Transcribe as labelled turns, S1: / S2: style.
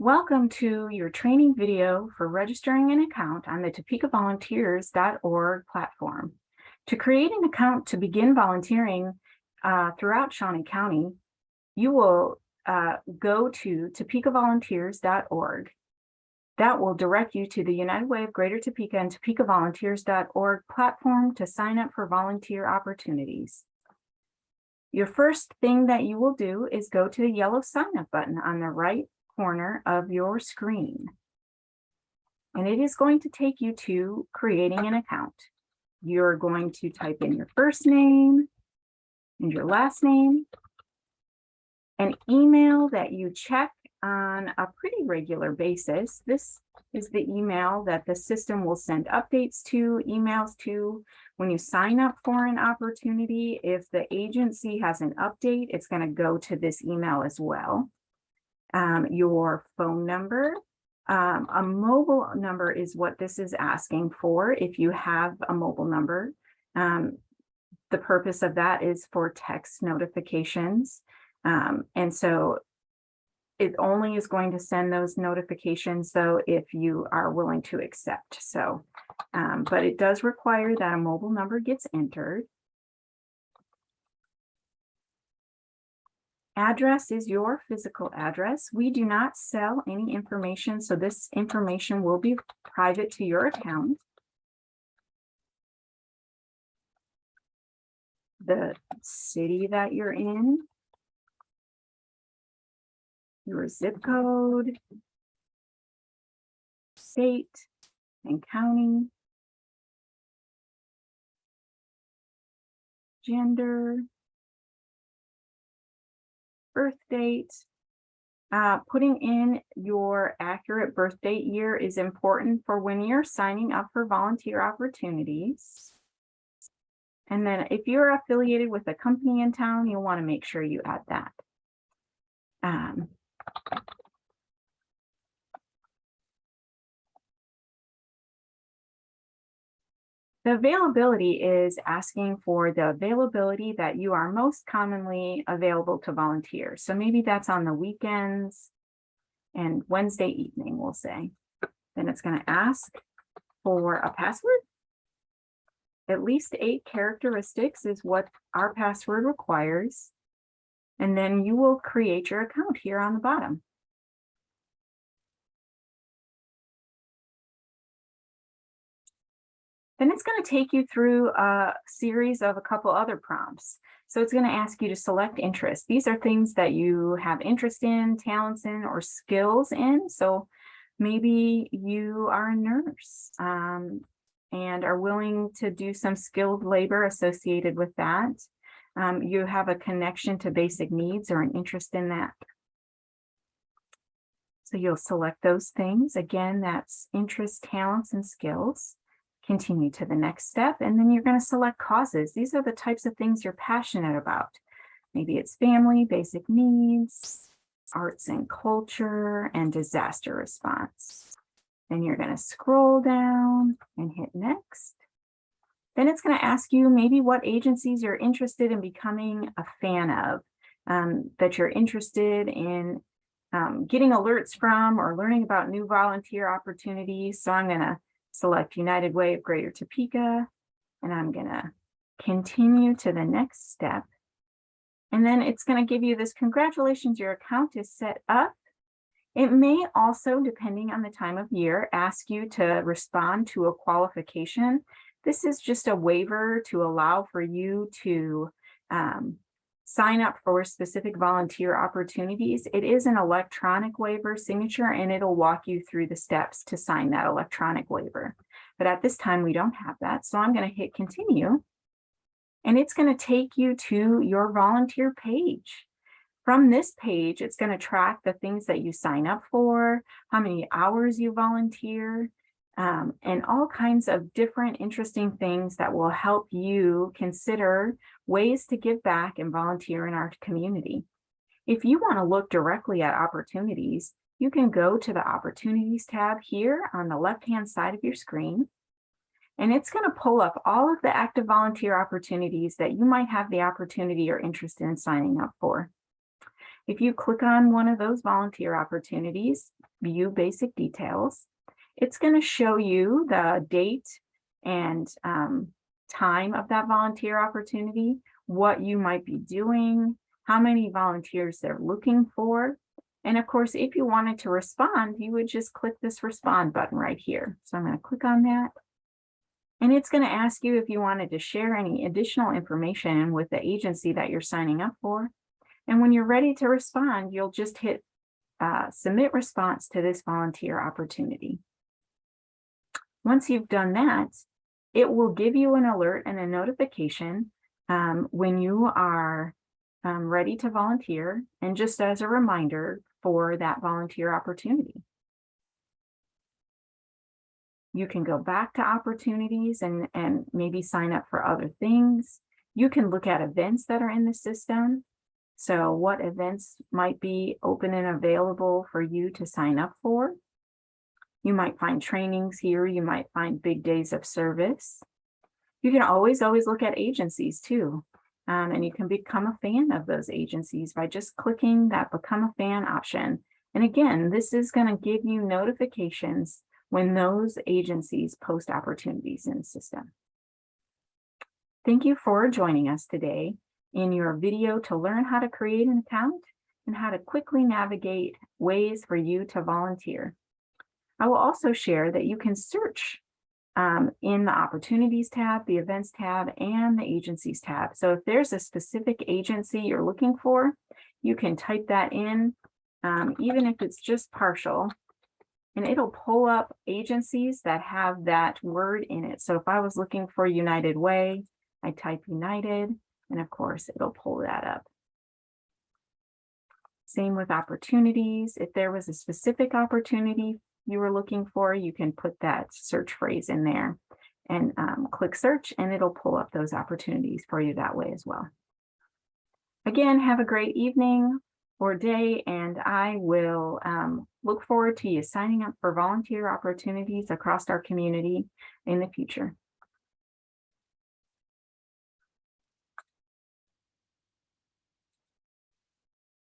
S1: Welcome to your training video for registering an account on the topekavolunteers.org platform. To create an account to begin volunteering throughout Shawnee County, you will go to topekavolunteers.org. That will direct you to the United Way of Greater Topeka and topekavolunteers.org platform to sign up for volunteer opportunities. Your first thing that you will do is go to the yellow sign up button on the right corner of your screen. And it is going to take you to creating an account. You're going to type in your first name and your last name, an email that you check on a pretty regular basis. This is the email that the system will send updates to, emails to, when you sign up for an opportunity. If the agency has an update, it's going to go to this email as well. Your phone number, a mobile number is what this is asking for. If you have a mobile number, the purpose of that is for text notifications. And so it only is going to send those notifications though if you are willing to accept. So, but it does require that a mobile number gets entered. Address is your physical address. We do not sell any information, so this information will be private to your account. The city that you're in, your zip code, state and county, gender, birth date. Putting in your accurate birth date year is important for when you're signing up for volunteer opportunities. And then if you're affiliated with a company in town, you'll want to make sure you add that. The availability is asking for the availability that you are most commonly available to volunteer. So maybe that's on the weekends and Wednesday evening, we'll say. Then it's going to ask for a password. At least 8 characteristics is what our password requires. And then you will create your account here on the bottom. Then it's going to take you through a series of a couple other prompts. So it's going to ask you to select interests. These are things that you have interest in, talents in, or skills in. So maybe you are a nurse and are willing to do some skilled labor associated with that. You have a connection to basic needs or an interest in that. So you'll select those things. Again, that's interests, talents, and skills. Continue to the next step, and then you're going to select causes. These are the types of things you're passionate about. Maybe it's family, basic needs, arts and culture, and disaster response. Then you're going to scroll down and hit next. Then it's going to ask you maybe what agencies you're interested in becoming a fan of, that you're interested in getting alerts from or learning about new volunteer opportunities. So I'm going to select United Way of Greater Topeka, and I'm going to continue to the next step. And then it's going to give you this, congratulations, your account is set up. It may also, depending on the time of year, ask you to respond to a qualification. This is just a waiver to allow for you to sign up for specific volunteer opportunities. It is an electronic waiver signature, and it'll walk you through the steps to sign that electronic waiver. But at this time, we don't have that. So I'm going to hit continue, and it's going to take you to your volunteer page. From this page, it's going to track the things that you sign up for, how many hours you volunteer, and all kinds of different interesting things that will help you consider ways to give back and volunteer in our community. If you want to look directly at opportunities, you can go to the Opportunities tab here on the left-hand side of your screen, and it's going to pull up all of the active volunteer opportunities that you might have the opportunity or interest in signing up for. If you click on one of those volunteer opportunities, view basic details. It's going to show you the date and time of that volunteer opportunity, what you might be doing, how many volunteers they're looking for. And of course, if you wanted to respond, you would just click this respond button right here. So I'm going to click on that. And it's going to ask you if you wanted to share any additional information with the agency that you're signing up for. And when you're ready to respond, you'll just hit submit response to this volunteer opportunity. Once you've done that, it will give you an alert and a notification when you are ready to volunteer, and just as a reminder for that volunteer opportunity. You can go back to opportunities and maybe sign up for other things. You can look at events that are in the system. So what events might be open and available for you to sign up for? You might find trainings here. You might find big days of service. You can always look at agencies too. And you can become a fan of those agencies by just clicking that Become a Fan option. And again, this is going to give you notifications when those agencies post opportunities in the system. Thank you for joining us today in your video to learn how to create an account and how to quickly navigate ways for you to volunteer. I will also share that you can search in the Opportunities tab, the Events tab, and the Agencies tab. So if there's a specific agency you're looking for, you can type that in, even if it's just partial, and it'll pull up agencies that have that word in it. So if I was looking for United Way, I type United, and of course, it'll pull that up. Same with opportunities. If there was a specific opportunity you were looking for, you can put that search phrase in there and click search, and it'll pull up those opportunities for you that way as well. Again, have a great evening or day, and I will look forward to you signing up for volunteer opportunities across our community in the future.